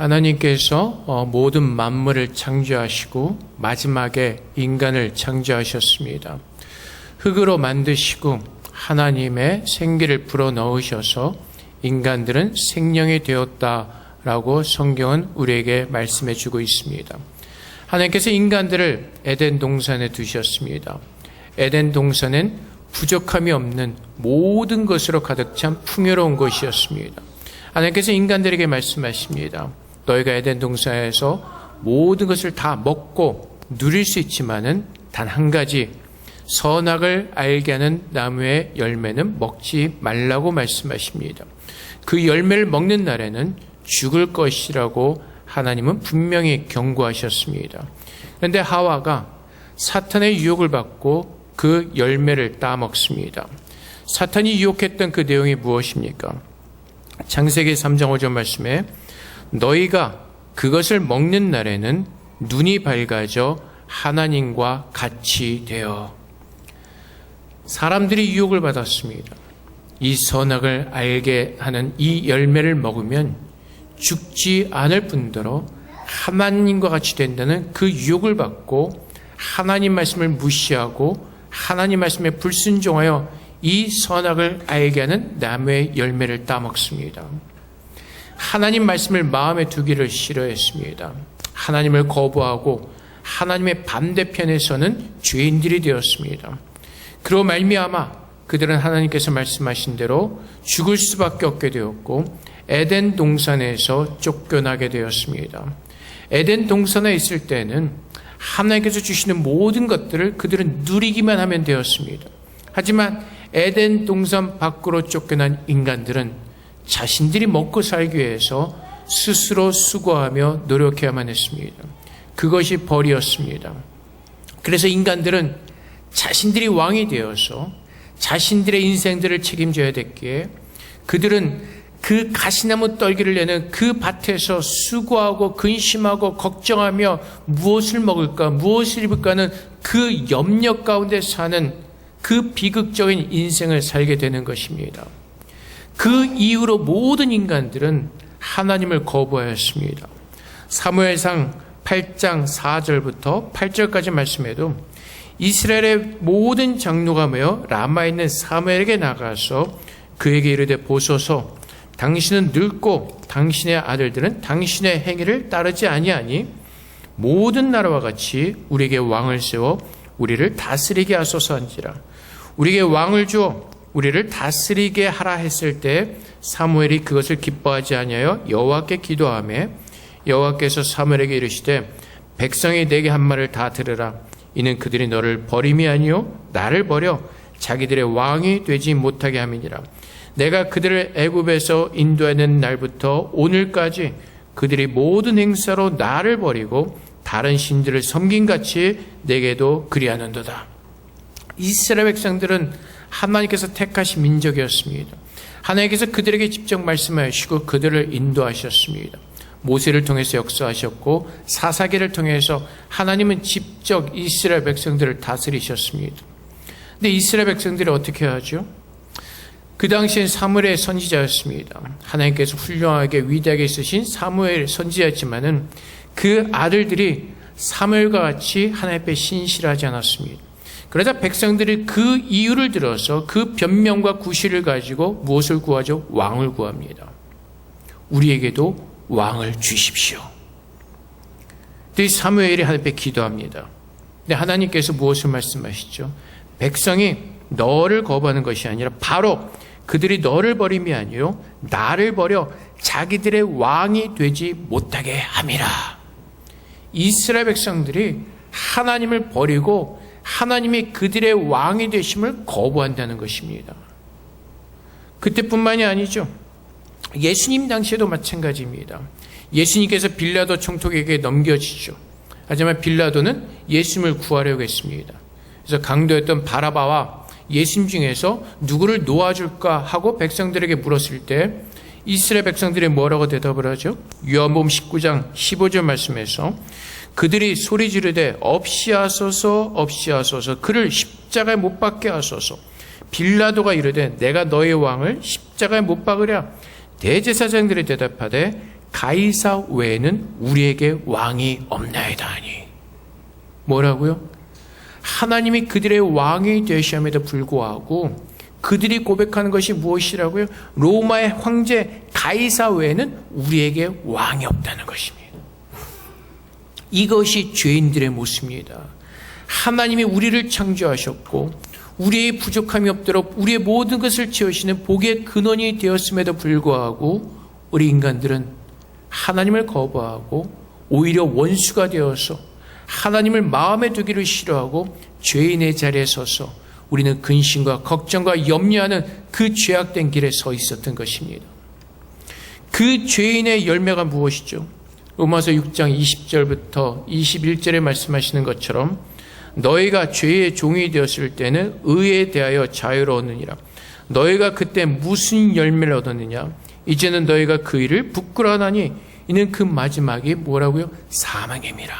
하나님께서 모든 만물을 창조하시고 마지막에 인간을 창조하셨습니다. 흙으로 만드시고 하나님의 생기를 불어넣으셔서 인간들은 생명이 되었다라고 성경은 우리에게 말씀해 주고 있습니다. 하나님께서 인간들을 에덴 동산에 두셨습니다. 에덴 동산은 부족함이 없는 모든 것으로 가득 찬 풍요로운 곳이었습니다. 하나님께서 인간들에게 말씀하십니다. 너희가 에덴 동산에서 모든 것을 다 먹고 누릴 수 있지만은 단 한 가지 선악을 알게 하는 나무의 열매는 먹지 말라고 말씀하십니다. 그 열매를 먹는 날에는 죽을 것이라고 하나님은 분명히 경고하셨습니다. 그런데 하와가 사탄의 유혹을 받고 그 열매를 따먹습니다. 사탄이 유혹했던 그 내용이 무엇입니까? 창세기 3장 5절 말씀에 너희가 그것을 먹는 날에는 눈이 밝아져 하나님과 같이 되어. 사람들이 유혹을 받았습니다. 이 선악을 알게 하는 이 열매를 먹으면 죽지 않을 뿐더러 하나님과 같이 된다는 그 유혹을 받고 하나님 말씀을 무시하고 하나님 말씀에 불순종하여 이 선악을 알게 하는 나무의 열매를 따먹습니다. 하나님 말씀을 마음에 두기를 싫어했습니다. 하나님을 거부하고 하나님의 반대편에 서는 죄인들이 되었습니다. 그로 말미암아 그들은 하나님께서 말씀하신 대로 죽을 수밖에 없게 되었고 에덴 동산에서 쫓겨나게 되었습니다. 에덴 동산에 있을 때는 하나님께서 주시는 모든 것들을 그들은 누리기만 하면 되었습니다. 하지만 에덴 동산 밖으로 쫓겨난 인간들은 자신들이 먹고 살기 위해서 스스로 수고하며 노력해야만 했습니다. 그것이 벌이었습니다. 그래서 인간들은 자신들이 왕이 되어서 자신들의 인생들을 책임져야 됐기에 그들은 그 가시나무 떨기를 내는 그 밭에서 수고하고 근심하고 걱정하며 무엇을 먹을까 무엇을 입을까 하는 그 염려 가운데 사는 그 비극적인 인생을 살게 되는 것입니다. 그 이후로 모든 인간들은 하나님을 거부하였습니다. 사무엘상 8장 4절부터 8절까지 말씀에도 이스라엘의 모든 장로가 모여 라마에 있는 사무엘에게 나가서 그에게 이르되 보소서 당신은 늙고 당신의 아들들은 당신의 행위를 따르지 아니하니 모든 나라와 같이 우리에게 왕을 세워 우리를 다스리게 하소서 한지라. 우리에게 왕을 주어 우리를 다스리게 하라 했을 때 사무엘이 그것을 기뻐하지 아니하여 여호와께 기도하며 여호와께서 사무엘에게 이르시되 백성이 내게 한 말을 다 들으라. 이는 그들이 너를 버림이 아니요 나를 버려 자기들의 왕이 되지 못하게 함이니라. 내가 그들을 애굽에서 인도하는 날부터 오늘까지 그들이 모든 행사로 나를 버리고 다른 신들을 섬긴같이 내게도 그리하는도다. 이스라엘 백성들은 하나님께서 택하신 민족이었습니다. 하나님께서 그들에게 직접 말씀하시고 그들을 인도하셨습니다. 모세를 통해서 역사하셨고 사사기를 통해서 하나님은 직접 이스라엘 백성들을 다스리셨습니다. 근데 이스라엘 백성들이 어떻게 하죠? 그 당시엔 사무엘의 선지자였습니다. 하나님께서 훌륭하게 위대하게 쓰신 사무엘 선지자였지만은 그 아들들이 사무엘과 같이 하나님 앞에 신실하지 않았습니다. 그러자 백성들이 그 이유를 들어서 그 변명과 구실을 가지고 무엇을 구하죠? 왕을 구합니다. 우리에게도 왕을 주십시오. 근데 사무엘이 하나님 앞에 기도합니다. 근데 하나님께서 무엇을 말씀하시죠? 백성이 너를 거부하는 것이 아니라 바로 그들이 너를 버림이 아니요 나를 버려 자기들의 왕이 되지 못하게 함이라. 이스라엘 백성들이 하나님을 버리고 하나님이 그들의 왕이 되심을 거부한다는 것입니다. 그때뿐만이 아니죠. 예수님 당시에도 마찬가지입니다. 예수님께서 빌라도 총독에게 넘겨지죠. 하지만 빌라도는 예수님을 구하려고 했습니다. 그래서 강도였던 바라바와 예수님 중에서 누구를 놓아줄까 하고 백성들에게 물었을 때 이스라엘 백성들이 뭐라고 대답을 하죠? 요한복음 19장 15절 말씀에서 그들이 소리 지르되 없이 하소서 없이 하소서 그를 십자가에 못 박게 하소서. 빌라도가 이르되 내가 너의 왕을 십자가에 못 박으랴. 대제사장들이 대답하되 가이사 외에는 우리에게 왕이 없나이다 하니. 뭐라고요? 하나님이 그들의 왕이 되심에도 불구하고 그들이 고백하는 것이 무엇이라고요? 로마의 황제 가이사 외에는 우리에게 왕이 없다는 것입니다. 이것이 죄인들의 모습입니다. 하나님이 우리를 창조하셨고 우리의 부족함이 없도록 우리의 모든 것을 채우시는 복의 근원이 되었음에도 불구하고 우리 인간들은 하나님을 거부하고 오히려 원수가 되어서 하나님을 마음에 두기를 싫어하고 죄인의 자리에 서서 우리는 근심과 걱정과 염려하는 그 죄악된 길에 서 있었던 것입니다. 그 죄인의 열매가 무엇이죠? 로마서 6장 20절부터 21절에 말씀하시는 것처럼 너희가 죄의 종이 되었을 때는 의에 대하여 자유를 얻느니라. 너희가 그때 무슨 열매를 얻었느냐? 이제는 너희가 그 일을 부끄러워하니 이는 그 마지막이 뭐라고요? 사망임이라.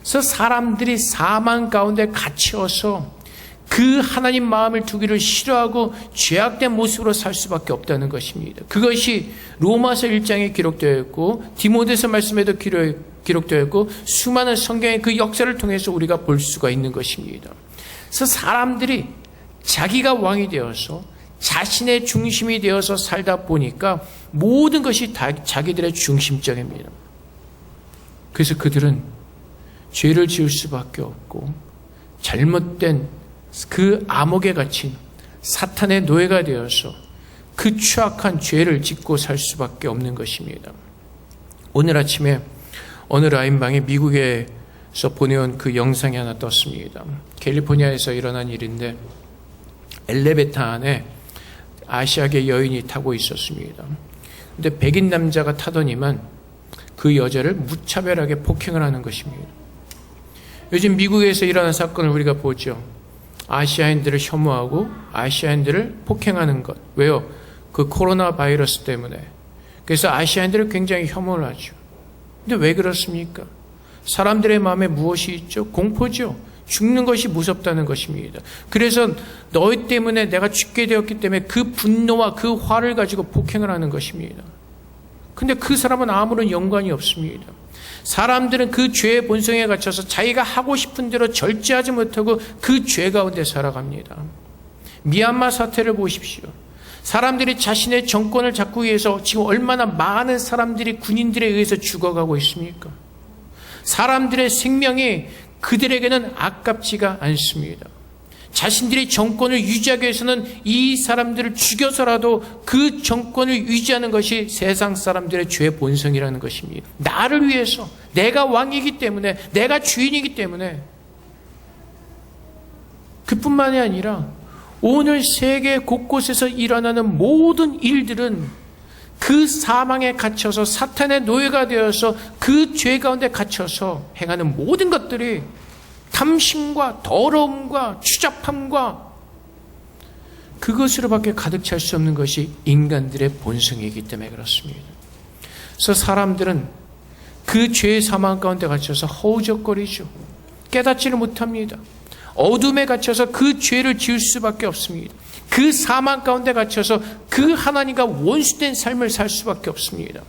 그래서 사람들이 사망 가운데 갇혀서 그 하나님 마음을 두기를 싫어하고 죄악된 모습으로 살 수밖에 없다는 것입니다. 그것이 로마서 1장에 기록되어 있고 디모데서 말씀에도 기록되어 있고 수많은 성경의 그 역사를 통해서 우리가 볼 수가 있는 것입니다. 그래서 사람들이 자기가 왕이 되어서 자신의 중심이 되어서 살다 보니까 모든 것이 다 자기들의 중심적입니다. 그래서 그들은 죄를 지을 수밖에 없고 잘못된 그 암흑에 갇힌 사탄의 노예가 되어서 그 추악한 죄를 짓고 살 수밖에 없는 것입니다. 오늘 아침에 어느 라인방에 미국에서 보내온 그 영상이 하나 떴습니다. 캘리포니아에서 일어난 일인데 엘리베이터 안에 아시아계 여인이 타고 있었습니다. 근데 백인 남자가 타더니만 그 여자를 무차별하게 폭행을 하는 것입니다. 요즘 미국에서 일어난 사건을 우리가 보죠. 아시아인들을 혐오하고 아시아인들을 폭행하는 것. 왜요? 그 코로나 바이러스 때문에. 그래서 아시아인들을 굉장히 혐오를 하죠. 근데 왜 그렇습니까? 사람들의 마음에 무엇이 있죠? 공포죠. 죽는 것이 무섭다는 것입니다. 그래서 너희 때문에 내가 죽게 되었기 때문에 그 분노와 그 화를 가지고 폭행을 하는 것입니다. 근데 그 사람은 아무런 연관이 없습니다. 사람들은 그 죄의 본성에 갇혀서 자기가 하고 싶은 대로 절제하지 못하고 그 죄 가운데 살아갑니다. 미얀마 사태를 보십시오. 사람들이 자신의 정권을 잡기 위해서 지금 얼마나 많은 사람들이 군인들에 의해서 죽어가고 있습니까? 사람들의 생명이 그들에게는 아깝지가 않습니다. 자신들이 정권을 유지하기 위해서는 이 사람들을 죽여서라도 그 정권을 유지하는 것이 세상 사람들의 죄의 본성이라는 것입니다. 나를 위해서, 내가 왕이기 때문에, 내가 주인이기 때문에. 그뿐만이 아니라 오늘 세계 곳곳에서 일어나는 모든 일들은 그 사망에 갇혀서 사탄의 노예가 되어서 그 죄 가운데 갇혀서 행하는 모든 것들이 탐심과 더러움과 추잡함과 그것으로밖에 가득 찰 수 없는 것이 인간들의 본성이기 때문에 그렇습니다. 그래서 사람들은 그 죄의 사망 가운데 갇혀서 허우적거리죠. 깨닫지를 못합니다. 어둠에 갇혀서 그 죄를 지을 수밖에 없습니다. 그 사망 가운데 갇혀서 그 하나님과 원수된 삶을 살 수밖에 없습니다.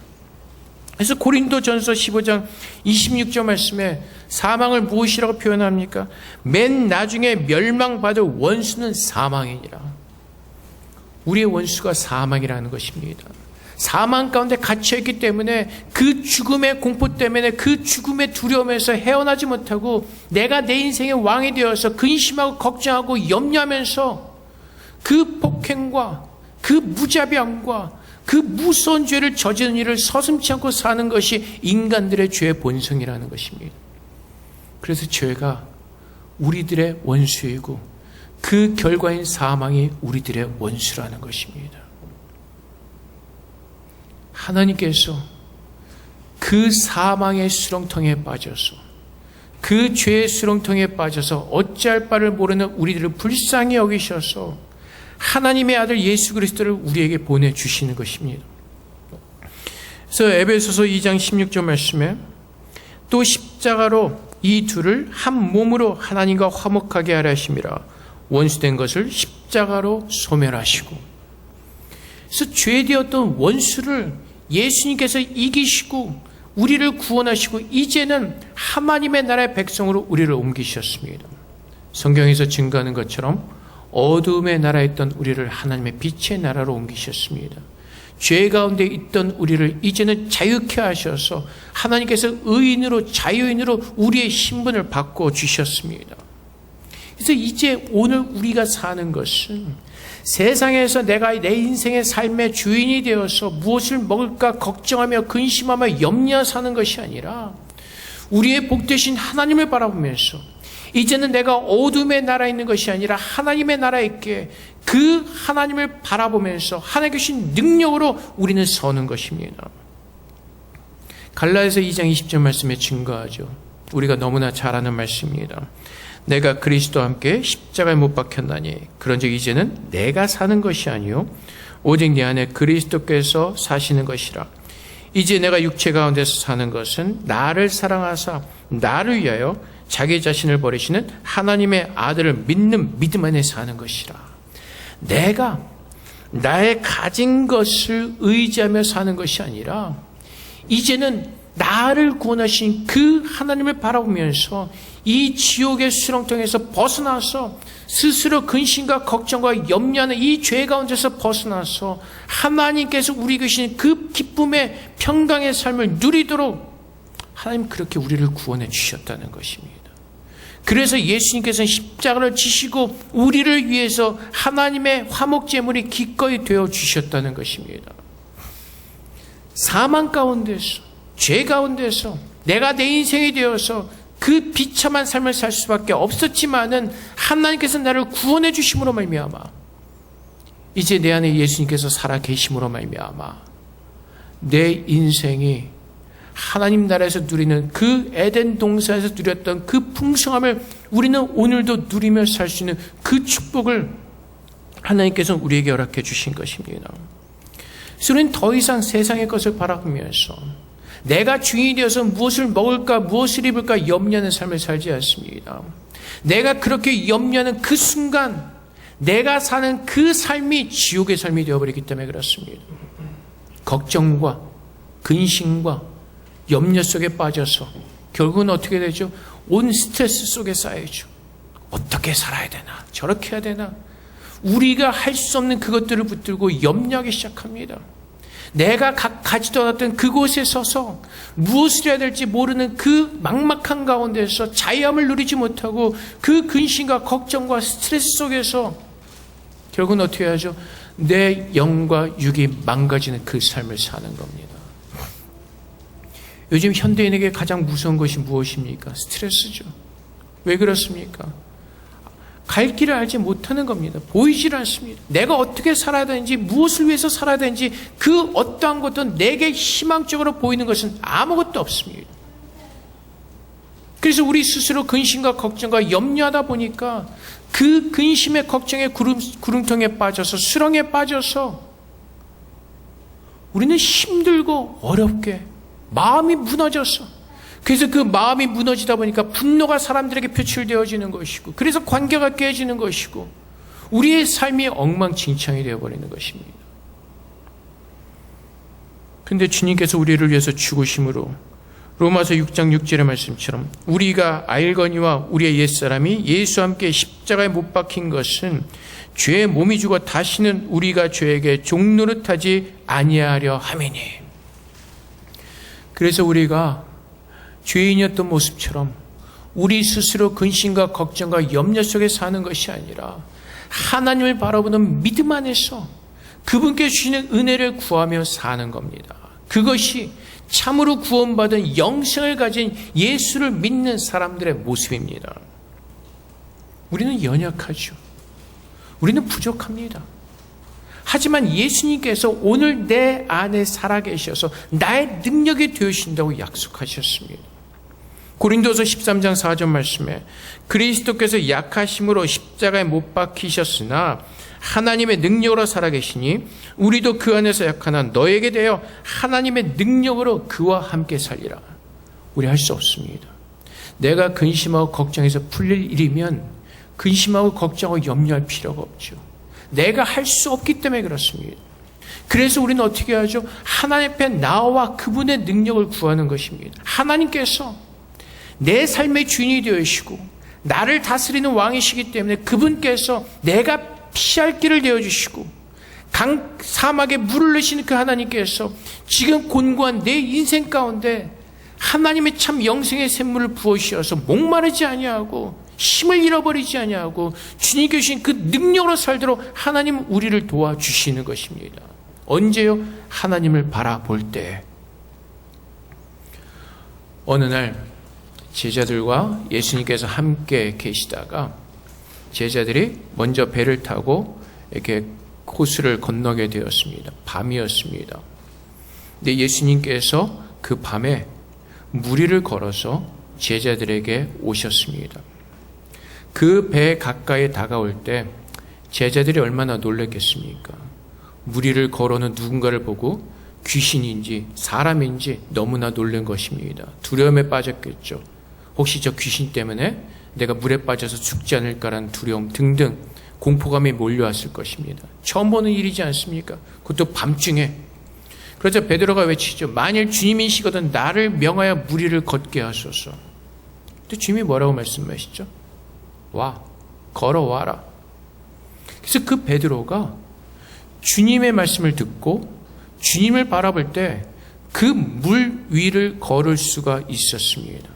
그래서 고린도전서 15장 26절 말씀에 사망을 무엇이라고 표현합니까? 맨 나중에 멸망받을 원수는 사망이니라. 우리의 원수가 사망이라는 것입니다. 사망 가운데 갇혀있기 때문에 그 죽음의 공포 때문에 그 죽음의 두려움에서 헤어나지 못하고 내가 내 인생의 왕이 되어서 근심하고 걱정하고 염려하면서 그 폭행과 그 무자비함과 그 무서운 죄를 저지른 일을 서슴지 않고 사는 것이 인간들의 죄의 본성이라는 것입니다. 그래서 죄가 우리들의 원수이고 그 결과인 사망이 우리들의 원수라는 것입니다. 하나님께서 그 사망의 수렁통에 빠져서 그 죄의 수렁통에 빠져서 어찌할 바를 모르는 우리들을 불쌍히 여기셔서 하나님의 아들 예수 그리스도를 우리에게 보내주시는 것입니다. 그래서 에베소서 2장 16절 말씀에 또 십자가로 이 둘을 한 몸으로 하나님과 화목하게 하려 하심이라. 원수된 것을 십자가로 소멸하시고. 그래서 죄되었던 원수를 예수님께서 이기시고 우리를 구원하시고 이제는 하나님의 나라의 백성으로 우리를 옮기셨습니다. 성경에서 증거하는 것처럼 어두움의 나라에 있던 우리를 하나님의 빛의 나라로 옮기셨습니다. 죄 가운데 있던 우리를 이제는 자유케 하셔서 하나님께서 의인으로 자유인으로 우리의 신분을 바꿔주셨습니다. 그래서 이제 오늘 우리가 사는 것은 세상에서 내가 내 인생의 삶의 주인이 되어서 무엇을 먹을까 걱정하며 근심하며 염려 사는 것이 아니라 우리의 복되신 하나님을 바라보면서 이제는 내가 어둠의 나라에 있는 것이 아니라 하나님의 나라에 있게 그 하나님을 바라보면서 하나님께 주신 능력으로 우리는 서는 것입니다. 갈라디아서 2장 20절 말씀에 증거하죠. 우리가 너무나 잘 아는 말씀입니다. 내가 그리스도와 함께 십자가에 못 박혔나니 그런즉 이제는 내가 사는 것이 아니요 오직 내 안에 그리스도께서 사시는 것이라. 이제 내가 육체 가운데서 사는 것은 나를 사랑하사 나를 위하여 자기 자신을 버리시는 하나님의 아들을 믿는 믿음 안에 사는 것이라. 내가 나의 가진 것을 의지하며 사는 것이 아니라 이제는 나를 구원하신 그 하나님을 바라보면서 이 지옥의 수렁통에서 벗어나서 스스로 근심과 걱정과 염려하는 이 죄 가운데서 벗어나서 하나님께서 우리 계신 그 기쁨의 평강의 삶을 누리도록 하나님 그렇게 우리를 구원해 주셨다는 것입니다. 그래서 예수님께서는 십자가를 지시고 우리를 위해서 하나님의 화목제물이 기꺼이 되어 주셨다는 것입니다. 사망 가운데서 죄 가운데서 내가 내 인생이 되어서 그 비참한 삶을 살 수밖에 없었지만은 하나님께서 나를 구원해 주심으로 말미암아 이제 내 안에 예수님께서 살아 계심으로 말미암아 내 인생이 하나님 나라에서 누리는 그 에덴 동산에서 누렸던 그 풍성함을 우리는 오늘도 누리며 살 수 있는 그 축복을 하나님께서 우리에게 허락해 주신 것입니다. 그래서 우리는 더 이상 세상의 것을 바라보면서 내가 주인이 되어서 무엇을 먹을까 무엇을 입을까 염려하는 삶을 살지 않습니다. 내가 그렇게 염려하는 그 순간 내가 사는 그 삶이 지옥의 삶이 되어버리기 때문에 그렇습니다. 걱정과 근심과 염려 속에 빠져서 결국은 어떻게 되죠? 온 스트레스 속에 쌓여죠. 어떻게 살아야 되나? 저렇게 해야 되나? 우리가 할 수 없는 그것들을 붙들고 염려하기 시작합니다. 내가 가지도 않았던 그곳에 서서 무엇을 해야 될지 모르는 그 막막한 가운데서 자유함을 누리지 못하고 그 근심과 걱정과 스트레스 속에서 결국은 어떻게 하죠? 내 영과 육이 망가지는 그 삶을 사는 겁니다. 요즘 현대인에게 가장 무서운 것이 무엇입니까? 스트레스죠. 왜 그렇습니까? 갈 길을 알지 못하는 겁니다. 보이질 않습니다. 내가 어떻게 살아야 되는지 무엇을 위해서 살아야 되는지 그 어떠한 것도 내게 희망적으로 보이는 것은 아무것도 없습니다. 그래서 우리 스스로 근심과 걱정과 염려하다 보니까 그 근심의 걱정의 구름통에 빠져서 수렁에 빠져서 우리는 힘들고 어렵게 마음이 무너졌어. 그래서 그 마음이 무너지다 보니까 분노가 사람들에게 표출되어지는 것이고 그래서 관계가 깨지는 것이고 우리의 삶이 엉망진창이 되어버리는 것입니다. 그런데 주님께서 우리를 위해서 죽으심으로 로마서 6장 6절의 말씀처럼 우리가 알거니와 우리의 옛사람이 예수와 함께 십자가에 못 박힌 것은 죄의 몸이 죽어 다시는 우리가 죄에게 종노릇하지 아니하려 함이니. 그래서 우리가 죄인이었던 모습처럼 우리 스스로 근심과 걱정과 염려 속에 사는 것이 아니라 하나님을 바라보는 믿음 안에서 그분께 주시는 은혜를 구하며 사는 겁니다. 그것이 참으로 구원받은 영생을 가진 예수를 믿는 사람들의 모습입니다. 우리는 연약하죠. 우리는 부족합니다. 하지만 예수님께서 오늘 내 안에 살아계셔서 나의 능력이 되어주신다고 약속하셨습니다. 고린도서 13장 4절 말씀에 그리스도께서 약하심으로 십자가에 못 박히셨으나 하나님의 능력으로 살아계시니 우리도 그 안에서 약하나 너에게 대하여 하나님의 능력으로 그와 함께 살리라. 우리 할 수 없습니다. 내가 근심하고 걱정해서 풀릴 일이면 근심하고 걱정하고 염려할 필요가 없죠. 내가 할 수 없기 때문에 그렇습니다. 그래서 우리는 어떻게 하죠? 하나님 앞에 나와 그분의 능력을 구하는 것입니다. 하나님께서 내 삶의 주인이 되시고 나를 다스리는 왕이시기 때문에 그분께서 내가 피할 길을 내어주시고 사막에 물을 내시는 그 하나님께서 지금 곤고한 내 인생 가운데 하나님의 참 영생의 샘물을 부어주셔서 목마르지 아니하고 힘을 잃어버리지 아니하고 주님께 주신 그 능력으로 살도록 하나님 우리를 도와주시는 것입니다. 언제요? 하나님을 바라볼 때. 어느 날 제자들과 예수님께서 함께 계시다가 제자들이 먼저 배를 타고 이렇게 호수를 건너게 되었습니다. 밤이었습니다. 근데 예수님께서 그 밤에 무리를 걸어서 제자들에게 오셨습니다. 그 배 가까이 다가올 때 제자들이 얼마나 놀랐겠습니까? 무리를 걸어오는 누군가를 보고 귀신인지 사람인지 너무나 놀란 것입니다. 두려움에 빠졌겠죠. 혹시 저 귀신 때문에 내가 물에 빠져서 죽지 않을까라는 두려움 등등 공포감이 몰려왔을 것입니다. 처음 보는 일이지 않습니까? 그것도 밤중에. 그러자 베드로가 외치죠. 만일 주님이시거든 나를 명하여 무리를 걷게 하소서. 근데 주님이 뭐라고 말씀하시죠? 와, 걸어와라. 그래서 그 베드로가 주님의 말씀을 듣고 주님을 바라볼 때 그 물 위를 걸을 수가 있었습니다.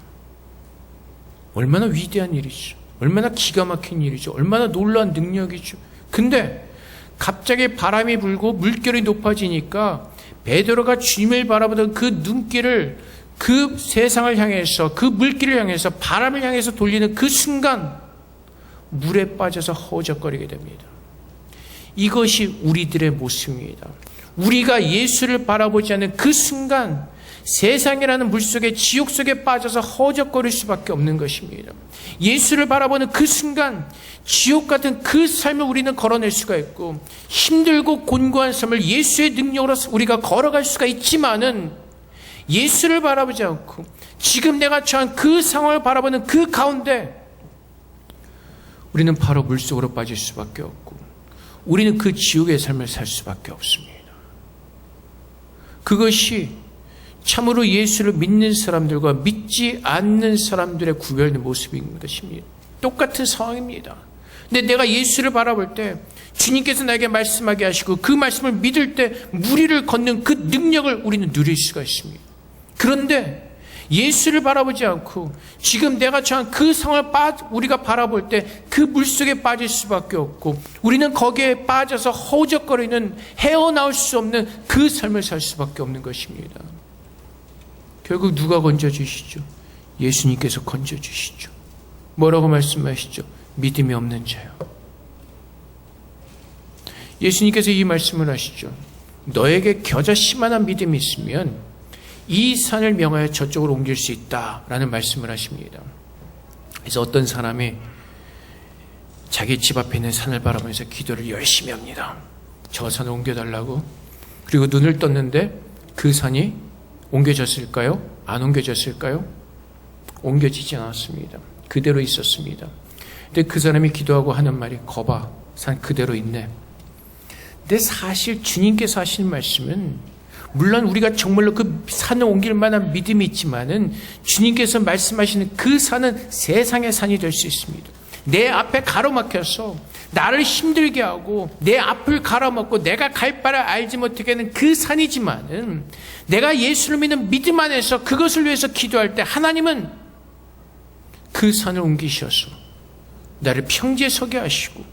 얼마나 위대한 일이죠. 얼마나 기가 막힌 일이죠. 얼마나 놀라운 능력이죠. 근데 갑자기 바람이 불고 물결이 높아지니까 베드로가 주님을 바라보던 그 눈길을 그 세상을 향해서 그 물길을 향해서 바람을 향해서 돌리는 그 순간 물에 빠져서 허우적거리게 됩니다. 이것이 우리들의 모습입니다. 우리가 예수를 바라보지 않는 그 순간 세상이라는 물속에 지옥 속에 빠져서 허우적거릴 수밖에 없는 것입니다. 예수를 바라보는 그 순간 지옥 같은 그 삶을 우리는 걸어낼 수가 있고 힘들고 곤고한 삶을 예수의 능력으로 우리가 걸어갈 수가 있지만은 예수를 바라보지 않고 지금 내가 처한 그 상황을 바라보는 그 가운데 우리는 바로 물속으로 빠질 수밖에 없고 우리는 그 지옥의 삶을 살 수밖에 없습니다. 그것이 참으로 예수를 믿는 사람들과 믿지 않는 사람들의 구별된 모습인 것입니다. 똑같은 상황입니다. 근데 내가 예수를 바라볼 때 주님께서 나에게 말씀하게 하시고 그 말씀을 믿을 때 무리를 걷는 그 능력을 우리는 누릴 수가 있습니다. 그런데 예수를 바라보지 않고 지금 내가 처한 그 상황을 우리가 바라볼 때 그 물속에 빠질 수밖에 없고 우리는 거기에 빠져서 허우적거리는 헤어나올 수 없는 그 삶을 살 수밖에 없는 것입니다. 결국 누가 건져주시죠? 예수님께서 건져주시죠. 뭐라고 말씀하시죠? 믿음이 없는 자요. 예수님께서 이 말씀을 하시죠. 너에게 겨자씨만한 믿음이 있으면 이 산을 명하여 저쪽으로 옮길 수 있다라는 말씀을 하십니다. 그래서 어떤 사람이 자기 집 앞에 있는 산을 바라보면서 기도를 열심히 합니다. 저 산을 옮겨달라고. 그리고 눈을 떴는데 그 산이 옮겨졌을까요? 안 옮겨졌을까요? 옮겨지지 않았습니다. 그대로 있었습니다. 근데 그 사람이 기도하고 하는 말이 거봐, 산 그대로 있네. 근데 사실 주님께서 하시는 말씀은 물론 우리가 정말로 그 산을 옮길 만한 믿음이 있지만은 주님께서 말씀하시는 그 산은 세상의 산이 될 수 있습니다. 내 앞에 가로막혀서 나를 힘들게 하고 내 앞을 가로막고 내가 갈 바를 알지 못하게 하는 그 산이지만은 내가 예수를 믿는 믿음 안에서 그것을 위해서 기도할 때 하나님은 그 산을 옮기셔서 나를 평지에 서게 하시고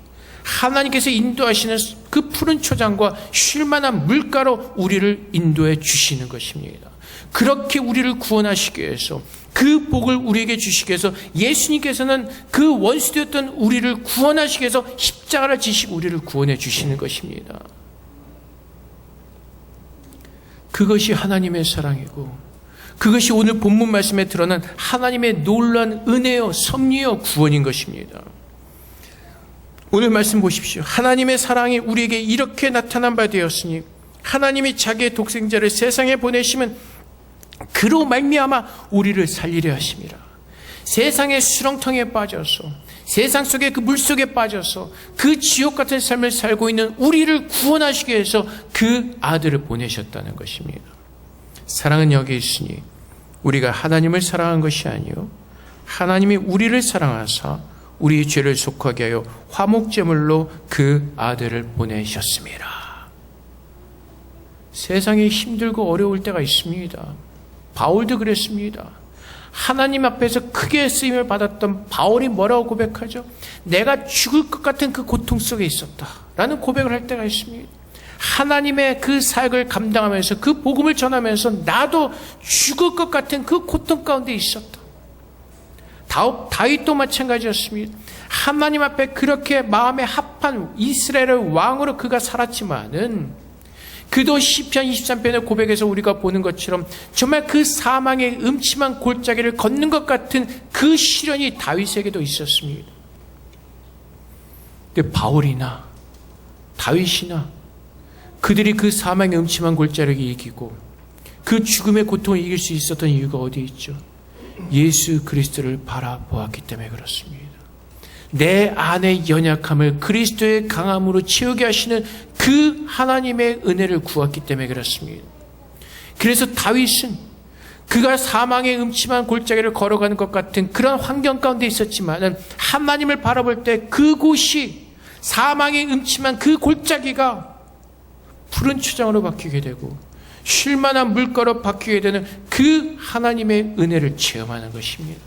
하나님께서 인도하시는 그 푸른 초장과 쉴만한 물가로 우리를 인도해 주시는 것입니다. 그렇게 우리를 구원하시기 위해서 그 복을 우리에게 주시기 위해서 예수님께서는 그 원수되었던 우리를 구원하시기 위해서 십자가를 지시고 우리를 구원해 주시는 것입니다. 그것이 하나님의 사랑이고 그것이 오늘 본문 말씀에 드러난 하나님의 놀라운 은혜요 섭리요 구원인 것입니다. 오늘 말씀 보십시오. 하나님의 사랑이 우리에게 이렇게 나타난 바 되었으니 하나님이 자기의 독생자를 세상에 보내시면 그로 말미암아 우리를 살리려 하심이라. 세상의 수렁텅에 빠져서 세상 속에 그 물속에 빠져서 그 지옥 같은 삶을 살고 있는 우리를 구원하시기 위해서 그 아들을 보내셨다는 것입니다. 사랑은 여기 있으니 우리가 하나님을 사랑한 것이 아니요 하나님이 우리를 사랑하사 우리의 죄를 속하게 하여 화목제물로 그 아들을 보내셨습니다. 세상이 힘들고 어려울 때가 있습니다. 바울도 그랬습니다. 하나님 앞에서 크게 쓰임을 받았던 바울이 뭐라고 고백하죠? 내가 죽을 것 같은 그 고통 속에 있었다 라는 고백을 할 때가 있습니다. 하나님의 그 사역을 감당하면서 그 복음을 전하면서 나도 죽을 것 같은 그 고통 가운데 있었다. 다윗도 마찬가지였습니다. 하나님 앞에 그렇게 마음에 합한 이스라엘의 왕으로 그가 살았지만은 그도 시편 23편의 고백에서 우리가 보는 것처럼 정말 그 사망의 음침한 골짜기를 걷는 것 같은 그 시련이 다윗에게도 있었습니다. 근데 바울이나 다윗이나 그들이 그 사망의 음침한 골짜기를 이기고 그 죽음의 고통을 이길 수 있었던 이유가 어디에 있죠? 예수 그리스도를 바라보았기 때문에 그렇습니다. 내 안의 연약함을 그리스도의 강함으로 채우게 하시는 그 하나님의 은혜를 구했기 때문에 그렇습니다. 그래서 다윗은 그가 사망의 음침한 골짜기를 걸어가는 것 같은 그런 환경 가운데 있었지만 하나님을 바라볼 때 그곳이 사망의 음침한 그 골짜기가 푸른 초장으로 바뀌게 되고 쉴만한 물가로 바뀌게 되는 그 하나님의 은혜를 체험하는 것입니다.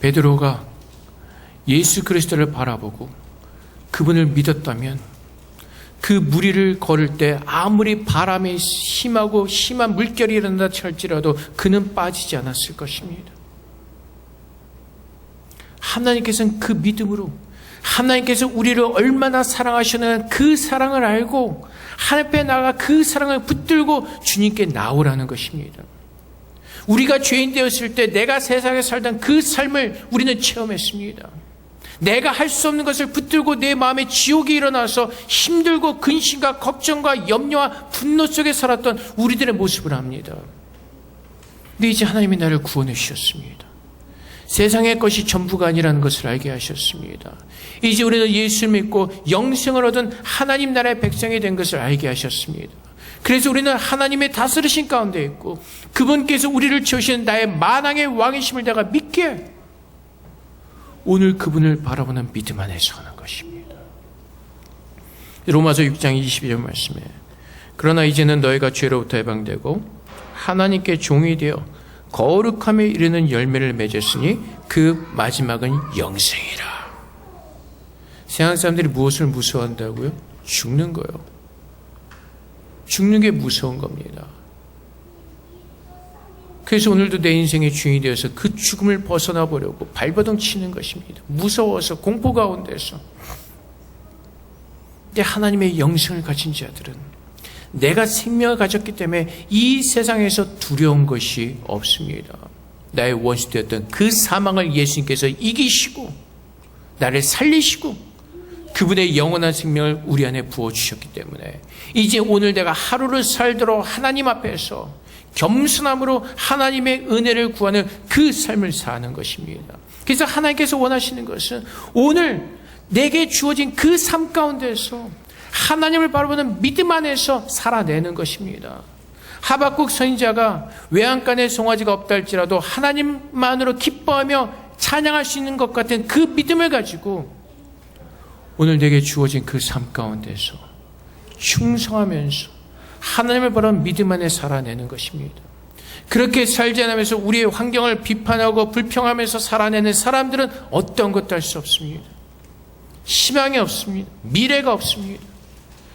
베드로가 예수 그리스도를 바라보고 그분을 믿었다면 그 무리를 걸을 때 아무리 바람이 심하고 심한 물결이 일어난다 할지라도 그는 빠지지 않았을 것입니다. 하나님께서는 그 믿음으로 하나님께서 우리를 얼마나 사랑하시는 그 사랑을 알고 하나님 앞에 나가 그 사랑을 붙들고 주님께 나오라는 것입니다. 우리가 죄인 되었을 때 내가 세상에 살던 그 삶을 우리는 체험했습니다. 내가 할 수 없는 것을 붙들고 내 마음에 지옥이 일어나서 힘들고 근심과 걱정과 염려와 분노 속에 살았던 우리들의 모습을 압니다. 근데 이제 하나님이 나를 구원해 주셨습니다. 세상의 것이 전부가 아니라는 것을 알게 하셨습니다. 이제 우리는 예수를 믿고 영생을 얻은 하나님 나라의 백성이 된 것을 알게 하셨습니다. 그래서 우리는 하나님의 다스리신 가운데 있고 그분께서 우리를 지으시는 나의 만왕의 왕이심을 내가 믿게 오늘 그분을 바라보는 믿음 안에서 하는 것입니다. 로마서 6장 22절 말씀에 그러나 이제는 너희가 죄로부터 해방되고 하나님께 종이 되어 거룩함에 이르는 열매를 맺었으니 그 마지막은 영생이라. 세상 사람들이 무엇을 무서워한다고요? 죽는 거요. 죽는 게 무서운 겁니다. 그래서 오늘도 내 인생의 주인이 되어서 그 죽음을 벗어나 보려고 발버둥 치는 것입니다. 무서워서 공포 가운데서. 근데 하나님의 영생을 가진 자들은 내가 생명을 가졌기 때문에 이 세상에서 두려운 것이 없습니다. 나의 원수 되었던 그 사망을 예수님께서 이기시고 나를 살리시고 그분의 영원한 생명을 우리 안에 부어주셨기 때문에 이제 오늘 내가 하루를 살도록 하나님 앞에서 겸손함으로 하나님의 은혜를 구하는 그 삶을 사는 것입니다. 그래서 하나님께서 원하시는 것은 오늘 내게 주어진 그 삶 가운데서 하나님을 바라보는 믿음 안에서 살아내는 것입니다. 하박국 선지자가 외양간에 송아지가 없다 할지라도 하나님만으로 기뻐하며 찬양할 수 있는 것 같은 그 믿음을 가지고 오늘 내게 주어진 그 삶 가운데서 충성하면서 하나님을 바라보는 믿음 안에 살아내는 것입니다. 그렇게 살지 않으면서 우리의 환경을 비판하고 불평하면서 살아내는 사람들은 어떤 것도 할 수 없습니다. 희망이 없습니다. 미래가 없습니다.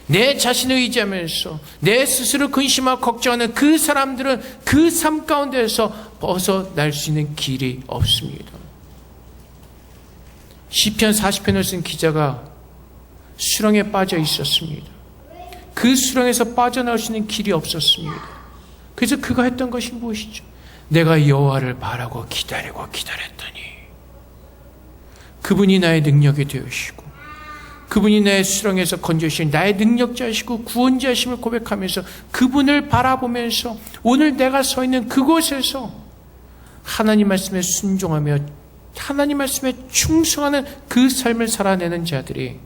내 자신을 의지하면서 내 스스로 근심하고 걱정하는 그 사람들은 그 삶 가운데에서 벗어날 수 있는 길이 없습니다. 시편 40편을 쓴 기자가 수렁에 빠져 있었습니다. 그 수렁에서 빠져나올 수 있는 길이 없었습니다. 그래서 그가 했던 것이 무엇이죠? 내가 여호와를 바라고 기다렸더니 그분이 나의 능력이 되으시고 그분이 나의 수렁에서 건져주신 나의 능력자이시고 구원자이심을 고백하면서 그분을 바라보면서 오늘 내가 서 있는 그곳에서 하나님 말씀에 순종하며 하나님 말씀에 충성하는 그 삶을 살아내는 자들이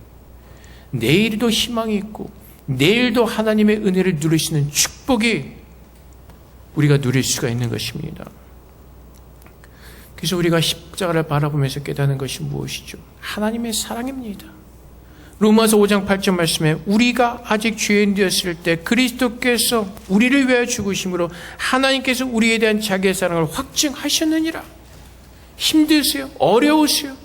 내일도 희망이 있고 내일도 하나님의 은혜를 누리시는 축복이 우리가 누릴 수가 있는 것입니다. 그래서 우리가 십자가를 바라보면서 깨닫는 것이 무엇이죠? 하나님의 사랑입니다. 로마서 5장 8절 말씀에 우리가 아직 죄인 되었을 때 그리스도께서 우리를 위하여 죽으심으로 하나님께서 우리에 대한 자기의 사랑을 확증하셨느니라. 힘드세요? 어려우세요?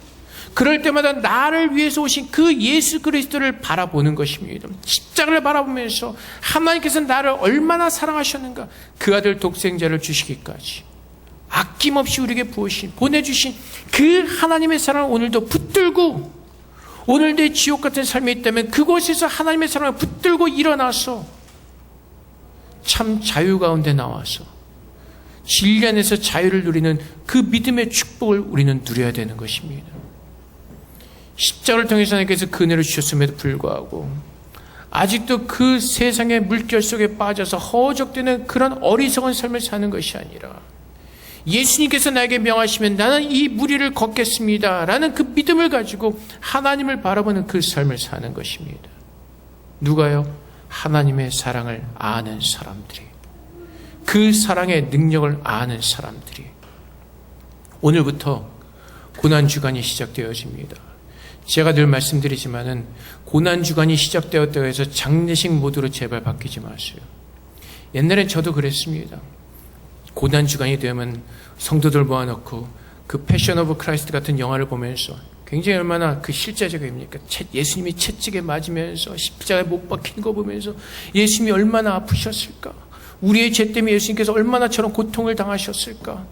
그럴 때마다 나를 위해서 오신 그 예수 그리스도를 바라보는 것입니다. 십자가를 바라보면서 하나님께서 나를 얼마나 사랑하셨는가, 그 아들 독생자를 주시기까지 아낌없이 우리에게 보내주신 그 하나님의 사랑을 오늘도 붙들고, 오늘 내 지옥 같은 삶이 있다면 그곳에서 하나님의 사랑을 붙들고 일어나서 참 자유 가운데 나와서 진리 안에서 자유를 누리는 그 믿음의 축복을 우리는 누려야 되는 것입니다. 십자가를 통해서 하나님께서 그 은혜를 주셨음에도 불구하고 아직도 그 세상의 물결 속에 빠져서 허우적대는 그런 어리석은 삶을 사는 것이 아니라 예수님께서 나에게 명하시면 나는 이 무리를 걷겠습니다 라는 그 믿음을 가지고 하나님을 바라보는 그 삶을 사는 것입니다. 누가요? 하나님의 사랑을 아는 사람들이, 그 사랑의 능력을 아는 사람들이. 오늘부터 고난주간이 시작되어집니다. 제가 늘 말씀드리지만은 고난주간이 시작되었다고 해서 장례식 모드로 제발 바뀌지 마세요. 옛날엔 저도 그랬습니다. 고난주간이 되면 성도들 모아놓고 그 패션 오브 크라이스트 같은 영화를 보면서 굉장히 얼마나 그 실제적입니까? 예수님이 채찍에 맞으면서 십자가에 못 박힌 거 보면서 예수님이 얼마나 아프셨을까? 우리의 죄 때문에 예수님께서 얼마나 저런 고통을 당하셨을까?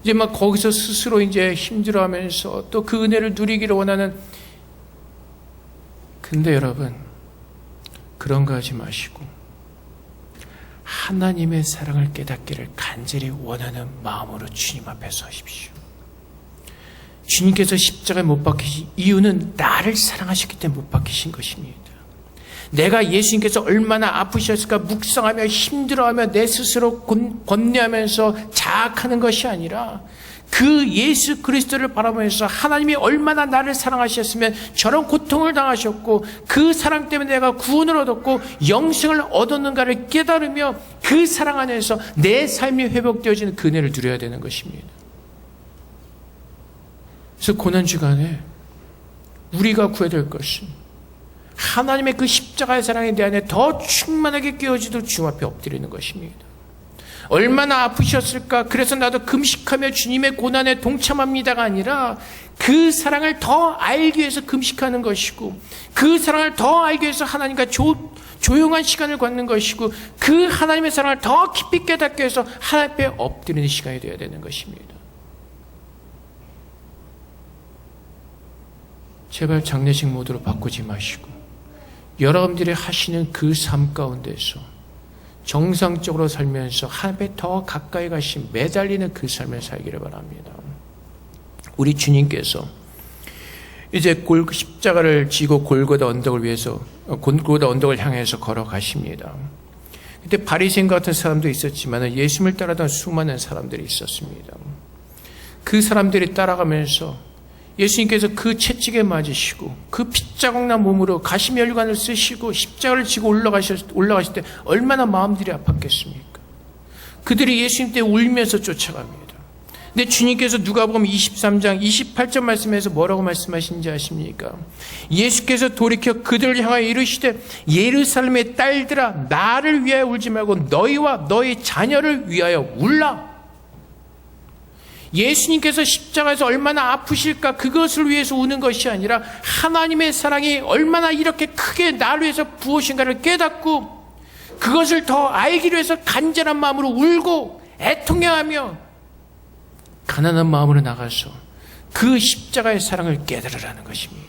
이제 막 거기서 스스로 이제 힘들어하면서 또 그 은혜를 누리기를 원하는. 근데 여러분, 그런 거 하지 마시고 하나님의 사랑을 깨닫기를 간절히 원하는 마음으로 주님 앞에 서십시오. 주님께서 십자가에 못 박히신 이유는 나를 사랑하셨기 때문에 못 박히신 것입니다. 내가 예수님께서 얼마나 아프셨을까 묵상하며 힘들어하며 내 스스로 번뇌하면서 자학하는 것이 아니라 그 예수 그리스도를 바라보면서 하나님이 얼마나 나를 사랑하셨으면 저런 고통을 당하셨고 그 사랑 때문에 내가 구원을 얻었고 영생을 얻었는가를 깨달으며 그 사랑 안에서 내 삶이 회복되어지는 그 은혜를 누려야 되는 것입니다. 그래서 고난주간에 우리가 구해야 될 것은 하나님의 그 십자가의 사랑에 내 안에 더 충만하게 깨어지도록 주 앞에 엎드리는 것입니다. 얼마나 아프셨을까? 그래서 나도 금식하며 주님의 고난에 동참합니다가 아니라 그 사랑을 더 알기 위해서 금식하는 것이고 그 사랑을 더 알기 위해서 하나님과 조용한 시간을 갖는 것이고 그 하나님의 사랑을 더 깊이 깨닫기 위해서 하나님 앞에 엎드리는 시간이 되어야 되는 것입니다. 제발 장례식 모드로 바꾸지 마시고 여러분들이 하시는 그 삶 가운데서 정상적으로 살면서 하나님께 더 가까이 가신 매달리는 그 삶을 살기를 바랍니다. 우리 주님께서 이제 십자가를 지고 골고다 언덕을 향해서 걸어가십니다. 그때 바리새인 같은 사람도 있었지만 예수님을 따라던 수많은 사람들이 있었습니다. 그 사람들이 따라가면서 예수님께서 그 채찍에 맞으시고 그 핏자국난 몸으로 가시면류관을 쓰시고 십자가를 지고 올라가실 때 얼마나 마음들이 아팠겠습니까? 그들이 예수님 때 울면서 쫓아갑니다. 근데 주님께서 누가복음 23장 28절 말씀에서 뭐라고 말씀하신지 아십니까? 예수께서 돌이켜 그들을 향하여 이르시되 예루살렘의 딸들아 나를 위하여 울지 말고 너희와 너희 자녀를 위하여 울라. 예수님께서 십자가에서 얼마나 아프실까 그것을 위해서 우는 것이 아니라 하나님의 사랑이 얼마나 이렇게 크게 나를 위해서 부으신가를 깨닫고 그것을 더 알기 위해서 간절한 마음으로 울고 애통해하며 가난한 마음으로 나가서 그 십자가의 사랑을 깨달으라는 것입니다.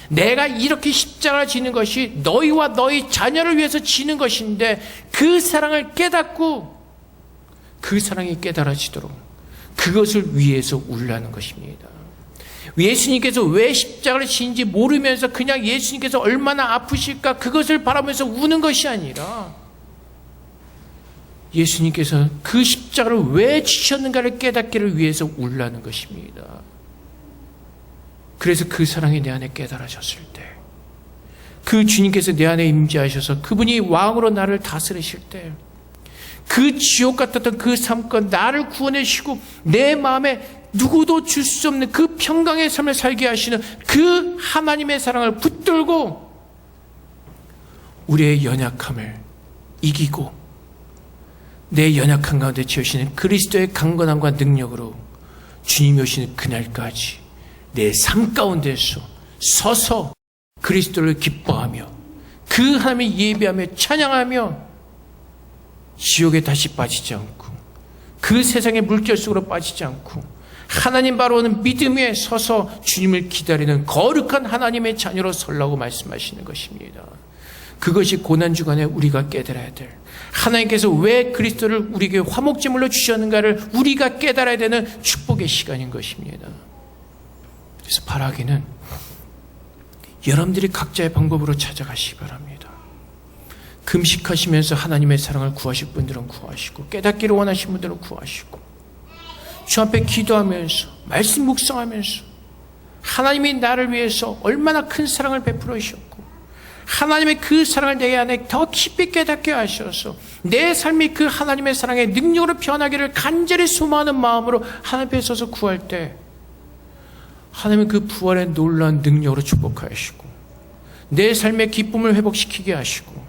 내가 이렇게 십자가를 지는 것이 너희와 너희 자녀를 위해서 지는 것인데 그 사랑을 깨닫고 그 사랑이 깨달아지도록 그것을 위해서 울라는 것입니다. 예수님께서 왜 십자가를 지는지 모르면서 그냥 예수님께서 얼마나 아프실까 그것을 바라보면서 우는 것이 아니라 예수님께서 그 십자가를 왜 지셨는가를 깨닫기를 위해서 울라는 것입니다. 그래서 그 사랑이 내 안에 깨달아졌을 때, 그 주님께서 내 안에 임재하셔서 그분이 왕으로 나를 다스리실 때, 그 지옥 같았던 그 삶과 나를 구원해주시고 내 마음에 누구도 줄 수 없는 그 평강의 삶을 살게 하시는 그 하나님의 사랑을 붙들고 우리의 연약함을 이기고 내 연약한 가운데 채우시는 그리스도의 강건함과 능력으로 주님이 오시는 그날까지 내 삶 가운데서 서서 그리스도를 기뻐하며 그 하나님을 예배하며 찬양하며 지옥에 다시 빠지지 않고 그 세상의 물결 속으로 빠지지 않고 하나님 바로 오는 믿음 위에 서서 주님을 기다리는 거룩한 하나님의 자녀로 설라고 말씀하시는 것입니다. 그것이 고난주간에 우리가 깨달아야 될, 하나님께서 왜 그리스도를 우리에게 화목제물로 주셨는가를 우리가 깨달아야 되는 축복의 시간인 것입니다. 그래서 바라기는 여러분들이 각자의 방법으로 찾아가시기 바랍니다. 금식하시면서 하나님의 사랑을 구하실 분들은 구하시고, 깨닫기를 원하시는 분들은 구하시고, 주 앞에 기도하면서 말씀 묵상하면서 하나님이 나를 위해서 얼마나 큰 사랑을 베풀어 주셨고 하나님의 그 사랑을 내 안에 더 깊이 깨닫게 하셔서 내 삶이 그 하나님의 사랑의 능력으로 변하기를 간절히 소망하는 마음으로 하나님 앞에 서서 구할 때 하나님은 그 부활의 놀라운 능력으로 축복하시고 내 삶의 기쁨을 회복시키게 하시고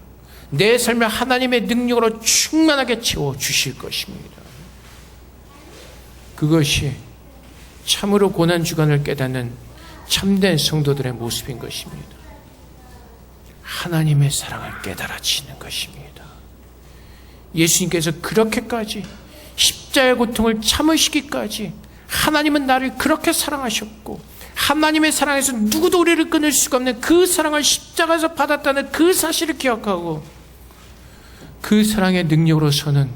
내 삶을 하나님의 능력으로 충만하게 채워주실 것입니다. 그것이 참으로 고난주간을 깨닫는 참된 성도들의 모습인 것입니다. 하나님의 사랑을 깨달아지는 것입니다. 예수님께서 그렇게까지 십자가의 고통을 참으시기까지 하나님은 나를 그렇게 사랑하셨고 하나님의 사랑에서 누구도 우리를 끊을 수가 없는 그 사랑을 십자가에서 받았다는 그 사실을 기억하고 그 사랑의 능력으로서는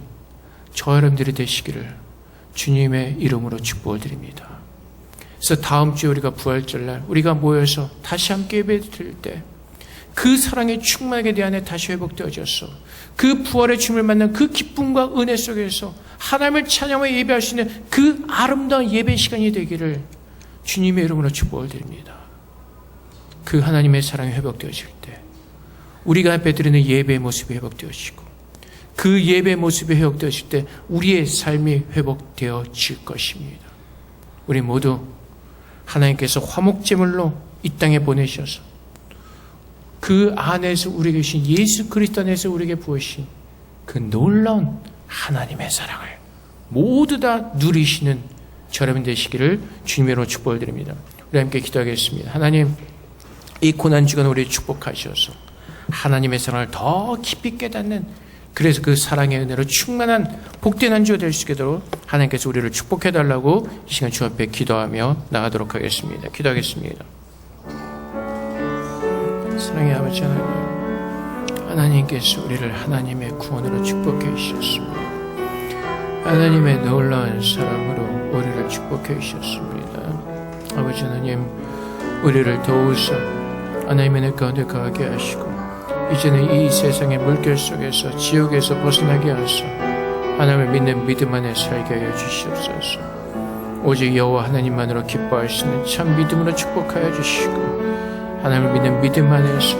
저 여러분들이 되시기를 주님의 이름으로 축복을 드립니다. 그래서 다음 주에 우리가 부활절날 우리가 모여서 다시 함께 예배 드릴 때 그 사랑의 충만하게 내 안에 다시 회복되어져서 그 부활의 주님을 만난 그 기쁨과 은혜 속에서 하나님을 찬양하며 예배할 수 있는 그 아름다운 예배 시간이 되기를 주님의 이름으로 축복을 드립니다. 그 하나님의 사랑이 회복되어질 때 우리가 앞에 드리는 예배의 모습이 회복되어지고 그 예배의 모습이 회복되어질 때 우리의 삶이 회복되어질 것입니다. 우리 모두 하나님께서 화목제물로 이 땅에 보내셔서 그 안에서 우리에게 주신 예수 그리스도 안에서 우리에게 부으신 그 놀라운 하나님의 사랑을 모두 다 누리시는 저러분 되시기를 주님으로 축복을 드립니다. 우리 함께 기도하겠습니다. 하나님, 이 고난주간 우리 축복하셔서 하나님의 사랑을 더 깊이 깨닫는, 그래서 그 사랑의 은혜로 충만한 복된 한 주가 될 수 있도록 하나님께서 우리를 축복해달라고 이 시간 주 앞에 기도하며 나가도록 하겠습니다. 기도하겠습니다. 사랑의 아버지 하나님, 하나님께서 우리를 하나님의 구원으로 축복해 주셨습니다. 하나님의 놀라운 사랑으로 우리를 축복해 주셨습니다. 아버지 하나님, 우리를 더우서 하나님의 내 가운데 가게 하시고 이제는 이 세상의 물결 속에서 지옥에서 벗어나게 하소 하나님을 믿는 믿음 안에 살게 하여 주시옵소서. 오직 여호와 하나님만으로 기뻐할 수 있는 참 믿음으로 축복하여 주시고 하나님을 믿는 믿음 안에서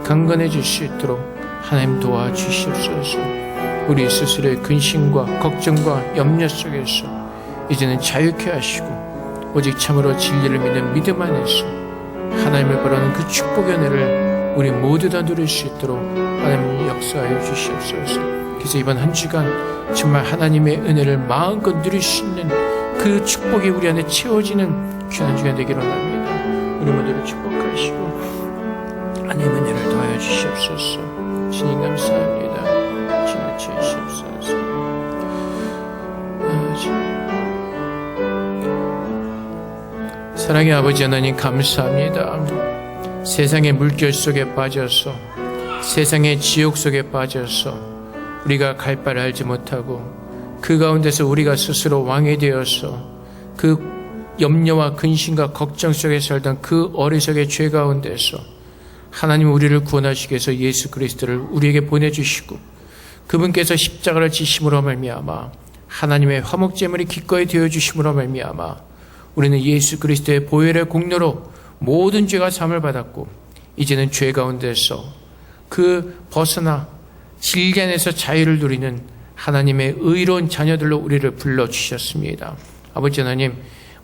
강건해질 수 있도록 하나님 도와주시옵소서. 우리 스스로의 근심과 걱정과 염려 속에서 이제는 자유케 하시고 오직 참으로 진리를 믿는 믿음 안에서 하나님을 바라는 그 축복의 은혜를 우리 모두 다 누릴 수 있도록 하나님 역사하여 주시옵소서. 그래서 이번 한 주간 정말 하나님의 은혜를 마음껏 누릴 수 있는 그 축복이 우리 안에 채워지는 귀한 주간 되기를 원합니다. 우리 모두를 축복하시고 하나님의 은혜를 더하여 주시옵소서. 주님 감사합니다. 주여 주시옵소서. 사랑의 아버지 하나님 감사합니다. 세상의 물결 속에 빠져서 세상의 지옥 속에 빠져서 우리가 갈 바를 알지 못하고 그 가운데서 우리가 스스로 왕이 되어서 그 염려와 근심과 걱정 속에 살던 그 어리석의 죄 가운데서 하나님 우리를 구원하시기 위해서 예수 그리스도를 우리에게 보내주시고 그분께서 십자가를 지심으로 말미암아 하나님의 화목제물이 기꺼이 되어주심으로 말미암아 우리는 예수 그리스도의 보혈의 공로로 모든 죄가 사함을 받았고 이제는 죄 가운데서 그 벗어나 질게 안에서 자유를 누리는 하나님의 의로운 자녀들로 우리를 불러주셨습니다. 아버지 하나님,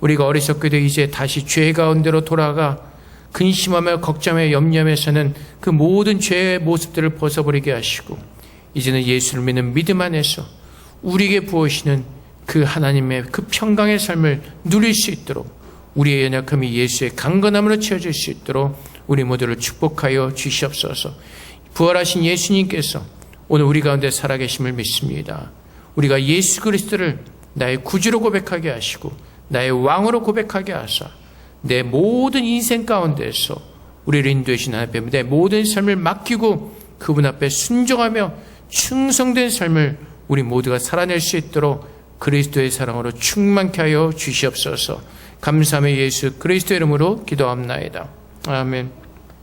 우리가 어리석게도 이제 다시 죄 가운데로 돌아가 근심하며 걱정하며 염려하면서는 그 모든 죄의 모습들을 벗어버리게 하시고 이제는 예수를 믿는 믿음 안에서 우리에게 부으시는 그 하나님의 그 평강의 삶을 누릴 수 있도록 우리의 연약함이 예수의 강건함으로 채워질 수 있도록 우리 모두를 축복하여 주시옵소서. 부활하신 예수님께서 오늘 우리 가운데 살아계심을 믿습니다. 우리가 예수 그리스도를 나의 구주로 고백하게 하시고 나의 왕으로 고백하게 하사 내 모든 인생 가운데서 우리를 인도하신 하나님 앞에 내 모든 삶을 맡기고 그분 앞에 순종하며 충성된 삶을 우리 모두가 살아낼 수 있도록 그리스도의 사랑으로 충만케 하여 주시옵소서. 감사하며 예수 그리스도의 이름으로 기도합나이다. 아멘.